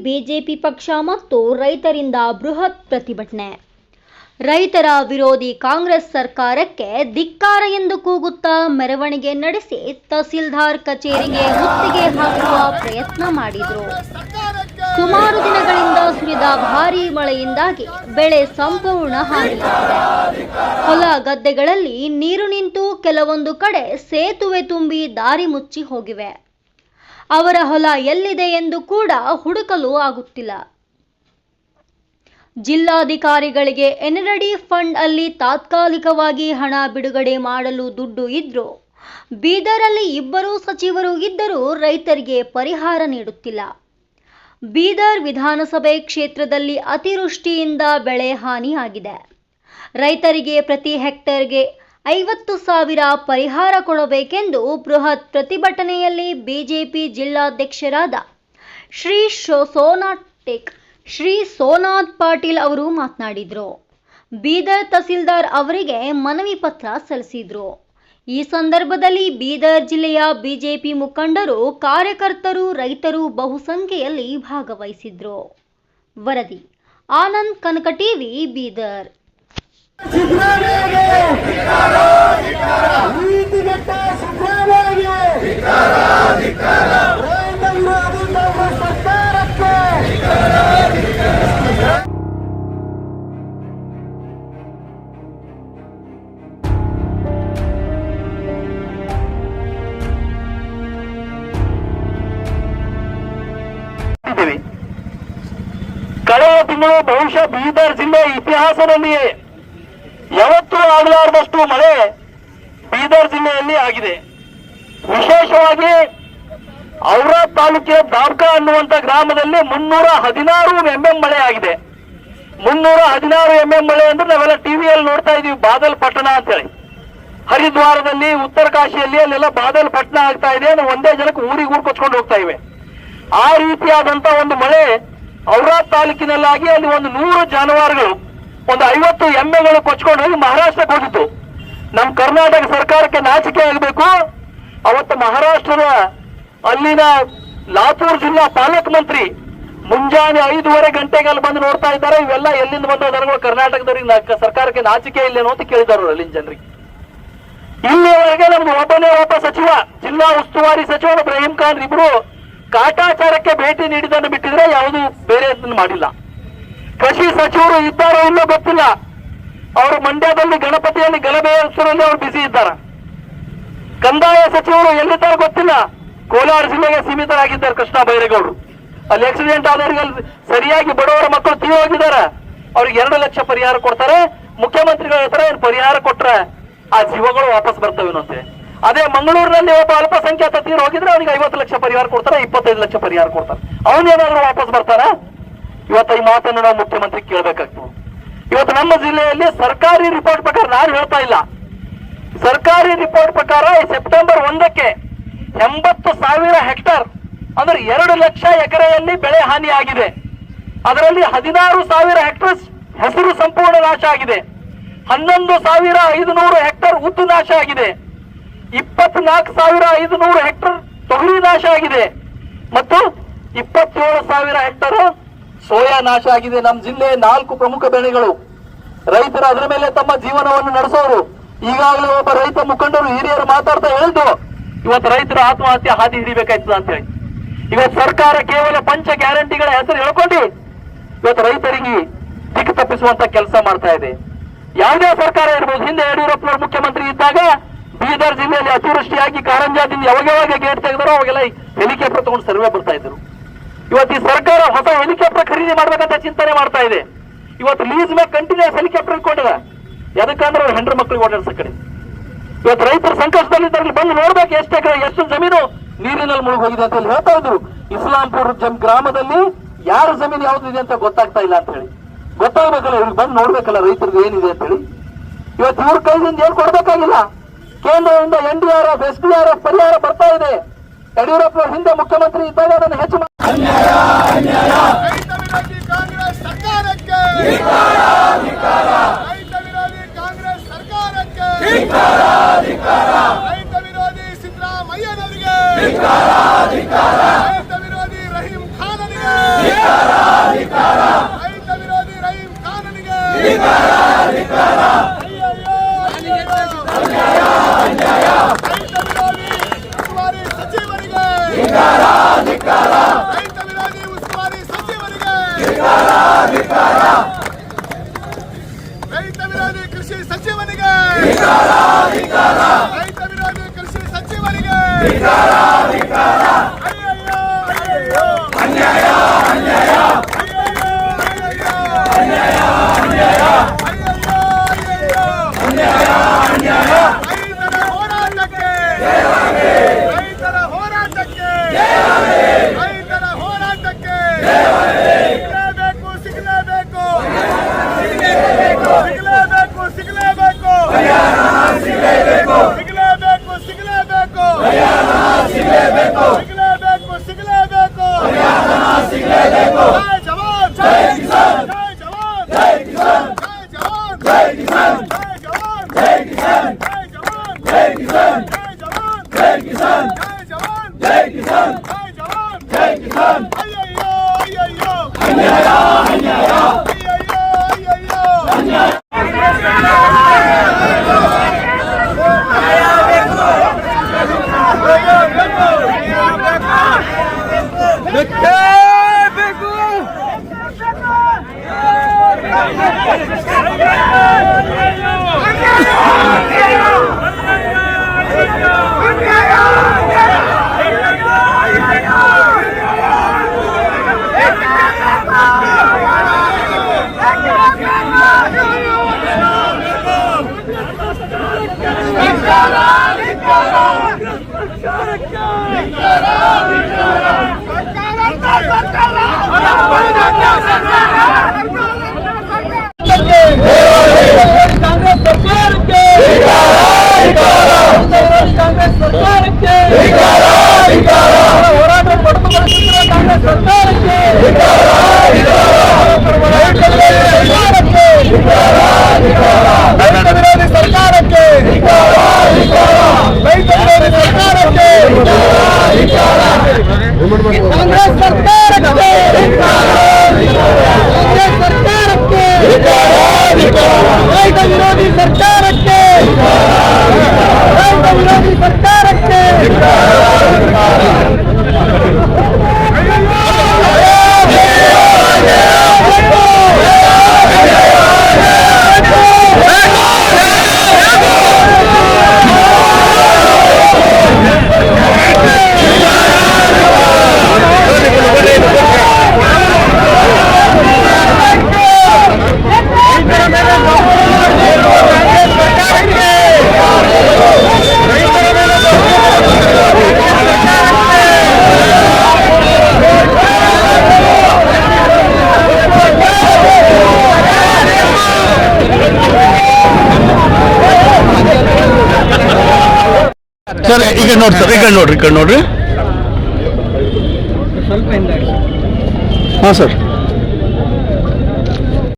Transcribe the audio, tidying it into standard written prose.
BJP ಪಕ್ಷ ಮತ್ತು ರೈತರಿಂದ ಬೃಹತ್ ಪ್ರತಿಭಟನೆ. ರೈತರ ವಿರೋಧಿ ಕಾಂಗ್ರೆಸ್ ಸರ್ಕಾರಕ್ಕೆ ಧಿಕ್ಕಾರ ಎಂದು ಕೂಗುತ್ತಾ ಮೆರವಣಿಗೆ ನಡೆಸಿ ತಹಸೀಲ್ದಾರ್ ಕಚೇರಿಗೆ ಮುತ್ತಿಗೆ ಹಾಕುವ ಪ್ರಯತ್ನ ಮಾಡಿದರು. ಸುಮಾರು ದಿನಗಳಿಂದ ಸುರಿದ ಭಾರೀ ಮಳೆಯಿಂದಾಗಿ ಬೆಳೆ ಸಂಪೂರ್ಣ ಹಾನಿಯಾಗಿದೆ. ಹೊಲ ಗದ್ದೆಗಳಲ್ಲಿ ನೀರು ನಿಂತು ಕೆಲವೊಂದು ಕಡೆ ಸೇತುವೆ ತುಂಬಿ ದಾರಿ ಮುಚ್ಚಿ ಹೋಗಿವೆ. ಅವರ ಹೊಲ ಎಲ್ಲಿದೆ ಎಂದು ಕೂಡ ಹುಡುಕಲು ಆಗುತ್ತಿಲ್ಲ. ಜಿಲ್ಲಾಧಿಕಾರಿಗಳಿಗೆ ಎನ್ರೆಡಿ ಫಂಡ್ ಅಲ್ಲಿ ತಾತ್ಕಾಲಿಕವಾಗಿ ಹಣ ಬಿಡುಗಡೆ ಮಾಡಲು ದುಡ್ಡು ಇದ್ರೂ ಬೀದರಲ್ಲಿ 2 ಸಚಿವರು ಇದ್ದರೂ ರೈತರಿಗೆ ಪರಿಹಾರ ನೀಡುತ್ತಿಲ್ಲ. ಬೀದರ್ ವಿಧಾನಸಭೆ ಕ್ಷೇತ್ರದಲ್ಲಿ ಅತಿವೃಷ್ಟಿಯಿಂದ ಬೆಳೆ ಹಾನಿಯಾಗಿದೆ. ರೈತರಿಗೆ ಪ್ರತಿ ಹೆಕ್ಟೇರ್ಗೆ 50,000 ಪರಿಹಾರ ಕೊಡಬೇಕೆಂದು ಬೃಹತ್ ಪ್ರತಿಭಟನೆಯಲ್ಲಿ ಬಿಜೆಪಿ ಜಿಲ್ಲಾಧ್ಯಕ್ಷರಾದ ಶ್ರೀ ಸೋನಾಥ್ ಪಾಟೀಲ್ ಅವರು ಮಾತನಾಡಿದರು. ಬೀದರ್ ತಹಸೀಲ್ದಾರ್ ಅವರಿಗೆ ಮನವಿ ಪತ್ರ ಸಲ್ಲಿಸಿದರು. ಈ ಸಂದರ್ಭದಲ್ಲಿ ಬೀದರ್ ಜಿಲ್ಲೆಯ ಬಿಜೆಪಿ ಮುಖಂಡರು, ಕಾರ್ಯಕರ್ತರು, ರೈತರು ಬಹುಸಂಖ್ಯೆಯಲ್ಲಿ ಭಾಗವಹಿಸಿದ್ರು. ವರದಿ ಆನಂದ್ ಕನಕ ಟಿವಿ, ಬೀದರ್. ಕಳೆದ ತಿಂಗಳು ಬಹುಶಃ ಬೀದರ್ ಜಿಲ್ಲೆ ಇತಿಹಾಸದಲ್ಲಿ ಯಾವತ್ತೂ ಆಗಲಾರದಷ್ಟು ಮಳೆ ಬೀದರ್ ಜಿಲ್ಲೆಯಲ್ಲಿ ಆಗಿದೆ. ವಿಶೇಷವಾಗಿ ಔರಾದ್ ತಾಲೂಕಿನ ದಾಬ್ಕಾ ಅನ್ನುವಂತ ಗ್ರಾಮದಲ್ಲಿ 316 mm ಮಳೆ ಆಗಿದೆ. 316 mm ಮಳೆ ಅಂದ್ರೆ ನಾವೆಲ್ಲ ಟಿವಿಯಲ್ಲಿ ನೋಡ್ತಾ ಇದೀವಿ, ಬಾದಲ್ ಪಟ್ಟಣ ಅಂತೇಳಿ. ಹರಿದ್ವಾರದಲ್ಲಿ, ಉತ್ತರ ಕಾಶಿಯಲ್ಲಿ ಅಲ್ಲೆಲ್ಲ ಬಾದಲ್ ಪಟ್ಟಣ ಆಗ್ತಾ ಇದೆ. ನಾವು ಒಂದೇ ಜನಕ್ಕೆ ಊರಿಗೆ ಕೊಚ್ಕೊಂಡು ಹೋಗ್ತಾ ಇವೆ. ಆ ರೀತಿಯಾದಂತ ಒಂದು ಮಳೆ ಔರಾದ್ ತಾಲೂಕಿನಲ್ಲಾಗಿ ಅಲ್ಲಿ ಒಂದು 100 ಜಾನುವಾರುಗಳು, ಒಂದು 50 ಎಮ್ಮೆಗಳು ಕೊಚ್ಕೊಂಡು ಹೋಗಿ ಮಹಾರಾಷ್ಟ್ರಕ್ಕೆ ಹೋಗಿತ್ತು. ನಮ್ಮ ಕರ್ನಾಟಕ ಸರ್ಕಾರಕ್ಕೆ ನಾಚಿಕೆ ಆಗಬೇಕು. ಅವತ್ತು ಮಹಾರಾಷ್ಟ್ರದ ಅಲ್ಲಿನ ಲಾತೂರ್ ಜಿಲ್ಲಾ ಪಾಲಕ್ ಮಂತ್ರಿ ಮುಂಜಾನೆ 5:30 ಗಂಟೆಗೆ ಅಲ್ಲಿ ಬಂದು ನೋಡ್ತಾ ಇದ್ದಾರೆ. ಇವೆಲ್ಲ ಎಲ್ಲಿಂದ ಬಂದ ದನಗಳು, ಕರ್ನಾಟಕದವರಿಗೆ ಸರ್ಕಾರಕ್ಕೆ ನಾಚಿಕೆ ಇಲ್ಲೇನೋ ಅಂತ ಕೇಳಿದಾರು ಅಲ್ಲಿನ ಜನರಿಗೆ. ಇಲ್ಲಿವರೆಗೆ ನಮ್ದು ಒಬ್ಬ ಸಚಿವ, ಜಿಲ್ಲಾ ಉಸ್ತುವಾರಿ ಸಚಿವ ರಹೀಂ ಖಾನ್ ಇಬ್ರು ಕಾಟಾಚಾರಕ್ಕೆ ಭೇಟಿ ನೀಡಿದ್ದನ್ನು ಬಿಟ್ಟಿದ್ರೆ ಯಾವುದು ಬೇರೆ ಮಾಡಿಲ್ಲ. ಕೃಷಿ ಸಚಿವರು ಇದ್ದಾರೋ ಇಲ್ಲೋ ಗೊತ್ತಿಲ್ಲ. ಅವರು ಮಂಡ್ಯದಲ್ಲಿ ಗಣಪತಿಯಲ್ಲಿ ಗಲಭೆ ಹೆಸರಲ್ಲಿ ಅವರು ಬಿಸಿ ಇದ್ದಾರೆ. ಕಂದಾಯ ಸಚಿವರು ಎಲ್ಲಿದ್ದಾರೆ ಗೊತ್ತಿಲ್ಲ. ಕೋಲಾರ ಜಿಲ್ಲೆಗೆ ಸೀಮಿತರಾಗಿದ್ದಾರೆ ಕೃಷ್ಣ ಬೈರೇಗೌಡರು. ಅಲ್ಲಿ ಆಕ್ಸಿಡೆಂಟ್ ಆದವರಿಗೆ ಸರಿಯಾಗಿ ಬಡವರ ಮಕ್ಕಳು ತೀರಿ ಹೋಗಿದ್ದಾರೆ. ಅವ್ರಿಗೆ 2 ಲಕ್ಷ ಪರಿಹಾರ ಕೊಡ್ತಾರೆ. ಮುಖ್ಯಮಂತ್ರಿಗಳ ಹತ್ರ ಏನು ಪರಿಹಾರ ಕೊಟ್ರೆ ಆ ಜೀವಗಳು ವಾಪಸ್ ಬರ್ತವೇನಂತೆ. ಅದೇ ಮಂಗಳೂರಿನಲ್ಲಿ ಒಬ್ಬ ಅಲ್ಪಸಂಖ್ಯಾತ ತೀರು ಹೋಗಿದ್ರೆ ಅವನಿಗೆ 50 ಲಕ್ಷ ಪರಿಹಾರ ಕೊಡ್ತಾರೆ, 25 ಲಕ್ಷ ಪರಿಹಾರ ಕೊಡ್ತಾರೆ. ಅವನೇನಾದ್ರೂ ವಾಪಸ್ ಬರ್ತಾರ? ಇವತ್ತು ಈ ಮಾತನ್ನು ನಾವು ಮುಖ್ಯಮಂತ್ರಿ ಕೇಳಬೇಕಾಗ್ತದೆ. ಇವತ್ತು ನಮ್ಮ ಜಿಲ್ಲೆಯಲ್ಲಿ ಸರ್ಕಾರಿ ರಿಪೋರ್ಟ್ ಪ್ರಕಾರ, ನಾನು ಹೇಳ್ತಾ ಇಲ್ಲ, ಸರ್ಕಾರಿ ರಿಪೋರ್ಟ್ ಪ್ರಕಾರ ಸೆಪ್ಟೆಂಬರ್ 1ಕ್ಕೆ 80,000 ಹೆಕ್ಟರ್ ಅಂದ್ರೆ 2 ಲಕ್ಷ ಎಕರೆಯಲ್ಲಿ ಬೆಳೆ ಹಾನಿ ಆಗಿದೆ. ಅದರಲ್ಲಿ 16,000 ಹೆಕ್ಟರ್ ಹೆಸರು ಸಂಪೂರ್ಣ ನಾಶ ಆಗಿದೆ. 11,500 ಹೆಕ್ಟರ್ ಉದ್ದು ನಾಶ ಆಗಿದೆ. 24,500 ಹೆಕ್ಟರ್ ತೊಗರಿ ನಾಶ ಆಗಿದೆ ಮತ್ತು 27,000 ಹೆಕ್ಟರ್ ಸೋಯಾ ನಾಶ ಆಗಿದೆ. ನಮ್ಮ ಜಿಲ್ಲೆ 4 ಪ್ರಮುಖ ಬೆಳೆಗಳು. ರೈತರು ಅದರ ಮೇಲೆ ತಮ್ಮ ಜೀವನವನ್ನು ನಡೆಸೋರು. ಈಗಾಗಲೇ ಒಬ್ಬ ರೈತ ಮುಖಂಡರು, ಹಿರಿಯರು ಮಾತಾಡ್ತಾ ಹೇಳಿದ್ದು, ಇವತ್ತು ರೈತರು ಆತ್ಮಹತ್ಯೆ ಹಾದಿ ಹಿಡಿಬೇಕಾಯ್ತದ ಅಂತ ಹೇಳಿ. ಇವತ್ತು ಸರ್ಕಾರ ಕೇವಲ ಪಂಚ ಗ್ಯಾರಂಟಿಗಳ ಹೆಸರು ಹೇಳ್ಕೊಂಡು ಇವತ್ತು ರೈತರಿಗೆ ದಿಕ್ಕು ತಪ್ಪಿಸುವಂತ ಕೆಲಸ ಮಾಡ್ತಾ ಇದೆ. ಯಾವುದೇ ಸರ್ಕಾರ ಇರ್ಬೋದು, ಹಿಂದೆ ಯಡಿಯೂರಪ್ಪನವರು ಮುಖ್ಯಮಂತ್ರಿ ಇದ್ದಾಗ ಬೀದರ್ ಜಿಲ್ಲೆಯಲ್ಲಿ ಅತಿವೃಷ್ಟಿಯಾಗಿ ಕಾರಂಜಾದಿಂದ ಯಾವಾಗ ಗೇಟ್ ತೆಗೆದಾರೋ ಅವಾಗೆಲ್ಲ ಹೆಲಿಕಾಪ್ಟರ್ ತಗೊಂಡು ಸರ್ವೆ ಬರ್ತಾ ಇದ್ರು. ಇವತ್ತು ಈ ಸರ್ಕಾರ ಹೊಸ ಹೆಲಿಕಾಪ್ಟರ್ ಖರೀದಿ ಮಾಡ್ಬೇಕಂತ ಚಿಂತನೆ ಮಾಡ್ತಾ ಇದೆ. ಇವತ್ತು ಲೀಸ್ ಮೇಲೆ ಕಂಟಿನ್ಯೂಸ್ ಹೆಲಿಕಾಪ್ಟರ್ ಇಟ್ಕೊಂಡಿದೆ. ಯಾಕಂದ್ರೆ ಅವ್ರ ಹೆಂಡ್ರ ಮಕ್ಕಳಿಗೆ ಓಡಾಡ್ಸ ಕಡೆ. ಇವತ್ತು ರೈತರ ಸಂಕಷ್ಟದಲ್ಲಿದ್ದಲ್ಲಿ ಬಂದು ನೋಡ್ಬೇಕು ಎಷ್ಟು ಎಕರೆ, ಎಷ್ಟು ಜಮೀನು ನೀರಿನಲ್ಲಿ ಮುಳುಗಿ ಹೋಗಿದೆ ಅಂತ ಹೇಳಿ ಹೇಳ್ತಾ ಇದ್ರು. ಇಸ್ಲಾಂಪುರ್ ಗ್ರಾಮದಲ್ಲಿ ಯಾರ ಜಮೀನು ಯಾವ್ದಿದೆ ಅಂತ ಗೊತ್ತಾಗ್ತಾ ಇಲ್ಲ ಅಂತ ಹೇಳಿ. ಗೊತ್ತಾಗ್ಬೇಕಲ್ಲ, ಇವ್ರಿಗೆ ಬಂದು ನೋಡ್ಬೇಕಲ್ಲ ರೈತರಿಗೆ ಏನಿದೆ ಅಂತ ಹೇಳಿ. ಇವತ್ತು ಇವ್ರ ಕೈದಿಂದ ಏನ್ ಕೊಡ್ಬೇಕಾಗಿಲ್ಲ. ಕೇಂದ್ರದಿಂದ NDRF, SDRF ಪರಿಹಾರ ಬರ್ತಾ ಇದೆ. ಯಡಿಯೂರಪ್ಪ ಹಿಂದೆ ಮುಖ್ಯಮಂತ್ರಿ ಇದ್ದಾಗ ಅದನ್ನು ಹೆಚ್ಚು ಕಾಂಗ್ರೆಸ್ ಸರ್ಕಾರಕ್ಕೆ ರೈತ ವಿರೋಧಿ ಸಿದ್ದರಾಮಯ್ಯನವರಿಗೆ, ರೈತ ವಿರೋಧಿ ರಹೀಂ ಖಾನನಿಗೆ ಸರ್ ಈಗ ನೋಡಿ ಸರ್ ಈಗ ನೋಡ್ರಿ ಸ್ವಲ್ಪ ಹಾಂ ಸರ್